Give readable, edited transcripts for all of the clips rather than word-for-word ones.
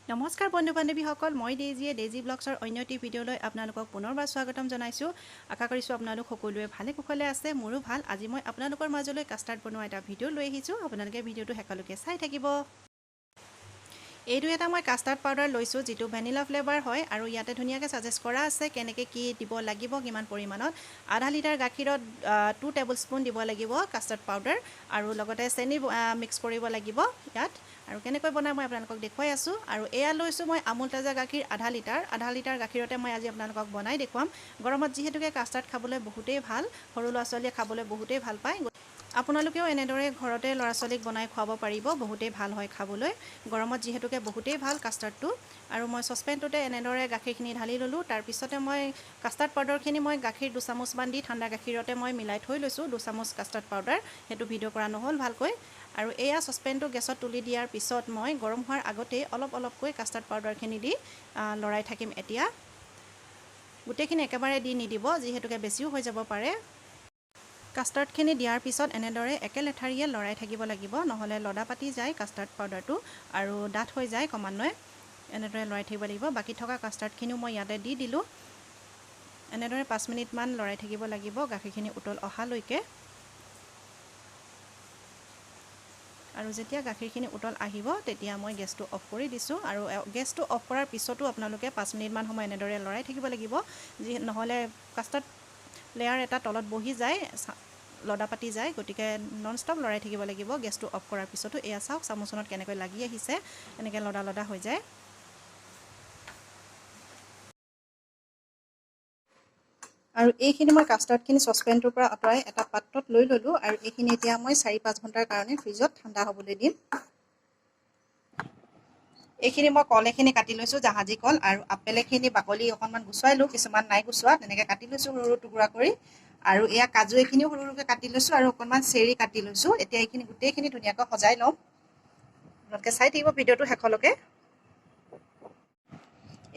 নমস্কাৰ বন্ধু বান্ধৱীসকল, মই ডেজি ব্লগছৰ অন্য এটি ভিডিঅ'লৈ আপোনালোকক পুনৰবাৰ স্বাগতম জনাইছোঁ। আশা কৰিছোঁ আপোনালোক সকলোৱে ভালে কুশলে আছে। মোৰো ভাল। আজি মই আপোনালোকৰ মাজলৈ কাষ্টাৰ্ড বনোৱা এটা ভিডিঅ' লৈ আহিছোঁ। আপোনালোকে ভিডিঅ'টো শেষলৈকে চাই থাকিব। এইটো এটা মই কাষ্টাৰ্ড পাউডাৰ লৈছোঁ, যিটো ভেনিলা ফ্লেভাৰ হয়, আৰু ইয়াতে ধুনীয়াকৈ ছাজেষ্ট কৰা আছে কেনেকৈ কি দিব লাগিব, কিমান পৰিমাণত। আধা লিটাৰ গাখীৰত 2 টেবুল স্পুন দিব লাগিব কাষ্টাৰ্ড পাউডাৰ, আৰু লগতে চেনি মিক্স কৰিব লাগিব ইয়াত। আৰু কেনেকৈ বনাই মই আপোনালোকক দেখুৱাই আছোঁ। আৰু এয়া লৈছোঁ মই আমুল তাজা গাখীৰ আধা লিটাৰ গাখীৰতে মই আজি আপোনালোকক বনাই দেখুৱাম। গৰমত যিহেতুকে কাষ্টাৰ্ড খাবলৈ বহুতেই ভাল, সৰু ল'ৰা ছোৱালীয়ে খাবলৈ বহুতেই ভাল পায়। আপোনালোকেও এনেদৰে ঘৰতে ল'ৰা ছোৱালীক বনাই খুৱাব পাৰিব, বহুতেই ভাল হয় খাবলৈ। গৰমত যিহেতুকে বহুতেই ভাল কাষ্টাৰ্ডটো। আৰু মই চচপেনটোতে এনেদৰে গাখীৰখিনি ঢালি ল'লোঁ। তাৰপিছতে মই কাষ্টাৰ্ড পাউডাৰখিনি মই গাখীৰ 2 চামুচমান দি ঠাণ্ডা গাখীৰতে মই মিলাই থৈ লৈছোঁ। 2 চামুচ কাষ্টাৰ্ড পাউডাৰ, সেইটো ভিডিঅ' কৰা নহ'ল ভালকৈ। আৰু এয়া চচপেনটো গেছত তুলি দিয়াৰ পিছত মই গৰম হোৱাৰ আগতেই অলপকৈ কাষ্টাৰ্ড পাউডাৰখিনি দি লৰাই থাকিম। এতিয়া গোটেইখিনি একেবাৰে দি নিদিব, যিহেতুকে বেছিও হৈ যাব পাৰে। কাষ্টাৰ্ডখিনি দিয়াৰ পিছত এনেদৰে একে লেঠাৰিয়ে লৰাই থাকিব লাগিব, নহ'লে লদা পাতি যায় কাষ্টাৰ্ড পাউডাৰটো আৰু ডাঠ হৈ যায় ক্ৰমান্বয়ে। এনেদৰে লৰাই থাকিব লাগিব। বাকী থকা কাষ্টাৰ্ডখিনিও মই ইয়াতে দি দিলোঁ। এনেদৰে 5 মিনিটমান লৰাই থাকিব লাগিব গাখীৰখিনি উতল অহালৈকে। আৰু যেতিয়া গাখীৰখিনি উতল আহিব তেতিয়া মই গেছটো অফ কৰি দিছোঁ। আৰু গেছটো অফ কৰাৰ পিছতো আপোনালোকে 5 মিনিটমান সময় এনেদৰে লৰাই থাকিব লাগিব, নহ'লে কাষ্টাৰ্ড লেয়াৰ এটা তলত বহি যায়, লদা পাতি যায়। গতিকে নন ষ্টপ লৰাই থাকিব লাগিব গেছটো অফ কৰাৰ পিছতো। এয়া চাওক চামুচনত কেনেকৈ লাগি আহিছে, এনেকৈ লদা হৈ যায়। আৰু এইখিনি মই কাষ্টাৰ্ডখিনি চচপেনটোৰ পৰা আঁতৰাই এটা পাত্ৰত লৈ ল'লোঁ। আৰু এইখিনি এতিয়া মই 4-5 ঘণ্টাৰ কাৰণে ফ্ৰিজত ঠাণ্ডা হ'বলৈ দিম। এইখিনি মই কল এখিনি কাটি লৈছোঁ, জাহাজী কল, আৰু আপেল এখিনি বাকলি অকণমান গুচুৱাই লওঁ, কিছুমান নাই গুচোৱা, তেনেকৈ কাটি লৈছোঁ সৰু টুকুৰা কৰি। আৰু এয়া কাজু এখিনিও সৰুকৈ কাটি লৈছোঁ, আৰু অকণমান চেৰি কাটি লৈছোঁ। এতিয়া এইখিনি গোটেইখিনি ধুনীয়াকৈ সজাই ল'ম। আপোনালোকে চাই থাকিব ভিডিঅ'টো শেষলৈকে।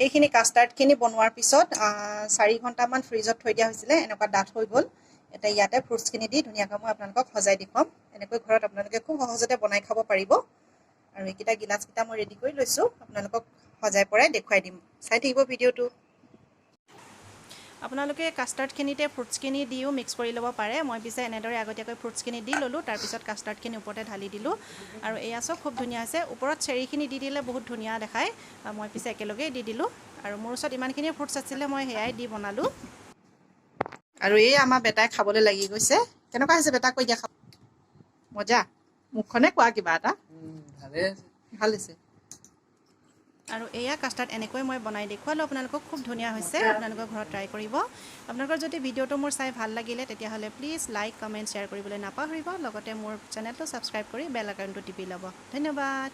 এইখিনি কাষ্টাৰ্ডখিনি বনোৱাৰ পিছত 4 ঘণ্টামান ফ্ৰিজত থৈ দিয়া হৈছিলে, এনেকুৱা ডাঠ হৈ গ'ল। এতিয়া ইয়াতে ফ্ৰুটছখিনি দি ধুনীয়াকৈ মই আপোনালোকক সজাই দেখুৱাম। এনেকৈ ঘৰত আপোনালোকে খুব সহজতে বনাই খাব পাৰিব। আৰু এইকেইটা গিলাচকেইটা মই ৰেডি কৰি লৈছোঁ, আপোনালোকক সজাই পৰাই দেখুৱাই দিম। চাই থাকিব ভিডিঅ'টো। আপোনালোকে কাষ্টাৰ্ডখিনিতে ফ্ৰুটছখিনি দিও মিক্স কৰি ল'ব পাৰে। মই পিছে এনেদৰে আগতীয়াকৈ ফ্ৰুটছখিনি দি ল'লোঁ, তাৰপিছত কাষ্টাৰ্ডখিনি ওপৰতে ঢালি দিলোঁ। আৰু এয়া চব খুব ধুনীয়া হৈছে। ওপৰত চেৰিখিনি দি দিলে বহুত ধুনীয়া দেখায়। মই পিছে একেলগেই দি দিলোঁ। আৰু মোৰ ওচৰত ইমানখিনি ফ্ৰুটছ আছিলে, মই সেয়াই দি বনালোঁ। আৰু এই আমাৰ বেটাই খাবলৈ লাগি গৈছে। কেনেকুৱা হৈছে বেটা, কৈ দিয়া। মজা? মুখখনে কোৱা কিবা এটা। ভাল হৈছে। আৰু এয়া কাষ্টাৰ্ড এনেকৈ মই বনাই দেখুৱালোঁ আপোনালোকক। খুব ধুনীয়া হৈছে, আপোনালোকৰ ঘৰত ট্ৰাই কৰিব। আপোনালোকৰ যদি ভিডিঅ'টো মোৰ চাই ভাল লাগিলে তেতিয়াহ'লে প্লিজ লাইক, কমেণ্ট, শ্বেয়াৰ কৰিবলৈ নাপাহৰিব। লগতে মোৰ চেনেলটো ছাবস্ক্ৰাইব কৰি বেল আইকনটো টিপি ল'ব। ধন্যবাদ।